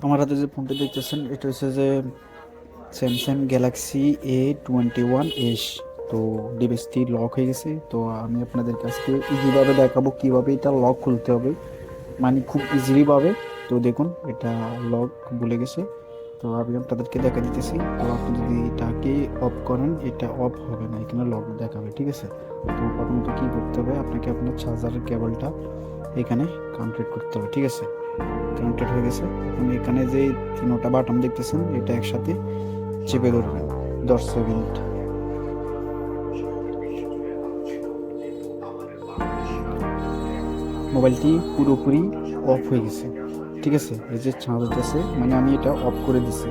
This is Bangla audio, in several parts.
আমার হাতে যে ফোনটি দেখতেছেন এটা হচ্ছে যে স্যামসাং গ্যালাক্সি A21s। তো ডিভাইসটি লক হয়ে গেছে। তো আমি আপনাদের কাছে ইজিভাবে দেখাবো কিভাবে এটা লক খুলতে হবে, মানে খুব ইজিলি ভাবে। তো দেখুন এটা লক ভুলে গেছে। তো আমি আপনাদেরকে দেখা দিতেছি। তো আপনি যদি এটাকে অফ করেন এটা অফ হবে না, এখানে লক দেখাবে, ঠিক আছে। তো প্রথমত কি করতে হবে, আপনাকে আপনার চার্জারের কেবলটা এখানে কানেক্ট করতে হবে, ঠিক আছে। কানেক্টেড হয়ে গেছে। এখন এখানে যে তিনোটা বাটন দেখতেছেন এটা একসাথে চেপে ধরবেন 10 সেকেন্ড। মোবাইলটি পুরোপুরি অফ হয়ে গেছে, ঠিক আছে। এই যে চার্জ আছে, মানে আমি এটা অফ করে দিছি।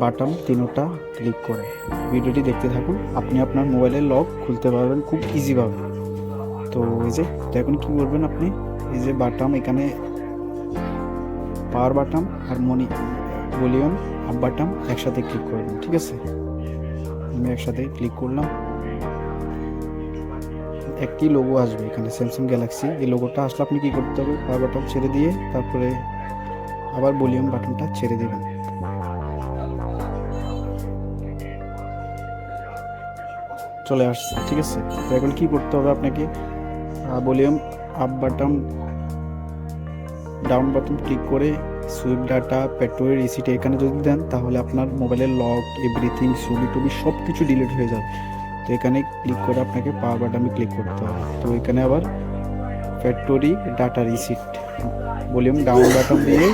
বাটন তিনোটা ক্লিক করে ভিডিওটি দেখতে থাকুন, আপনি আপনার মোবাইলের লক খুলতে পারবেন খুব ইজিভাবে। তো এই যে এখন কি করবেন, আপনি এই যে বাটন এখানে পাওয়ার বাটন আর ভলিউম আপ বাটন একসাথে ক্লিক করবেন, ঠিক আছে। আমি একসাথে ক্লিক করলাম, একটি লোগো আসবে এখানে স্যামসাং গ্যালাক্সি। এই লোগোটা আসলে আপনি কি করতে হবে, পাওয়ার বাটন ছেড়ে দিয়ে তারপরে আবার ভলিউম বাটনটা ছেড়ে দেবেন। চলে আসছে, ঠিক আছে। তো এখন কি করতে হবে আপনাকে, volume up button down button click করে সুইপ ডাটা পেট্রোলের রিসিট এখানে যদি দেন তাহলে আপনার মোবাইলের লক এভরিথিং ছবি টবি সব কিছু ডিলিট হয়ে যাবে। তো এখানে ক্লিক করে আপনাকে পাওয়ার বাটনে ক্লিক করতে হবে। তো এখানে আবার factory data receipt volume down button দিয়ে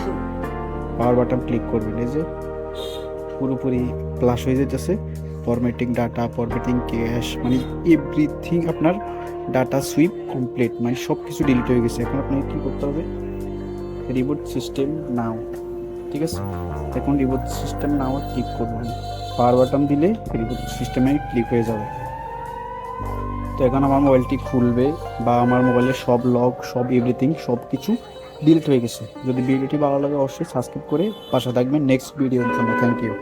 পাওয়ার বাটন ক্লিক করবেন। এই যে পুরোপুরি প্লাস হয়ে যেতেছে, ফরম্যাটিং ডাটা ফরম্যাটিং ক্যাশ, মানে এভরিথিং আপনার ডাটা সুইপ কমপ্লিট, মানে সব কিছু ডিলিট হয়ে গেছে। এখন আপনাকে কী করতে হবে, রিবুট সিস্টেম নাও, ঠিক আছে। এখন রিবুট সিস্টেম নাও ক্লিক করবেন, পাওয়ার বাটন দিলে রিবুট সিস্টেমে ক্লিক হয়ে যাবে। তো এখন আমার মোবাইলটি খুলবে বা আমার মোবাইলের সব লক সব এভরিথিং সব কিছু ডিলিট হয়ে গেছে। যদি ভিডিওটি ভালো লাগে অবশ্যই সাবস্ক্রাইব করে পাশে থাকবেন নেক্সট ভিডিওর জন্য। Thank you.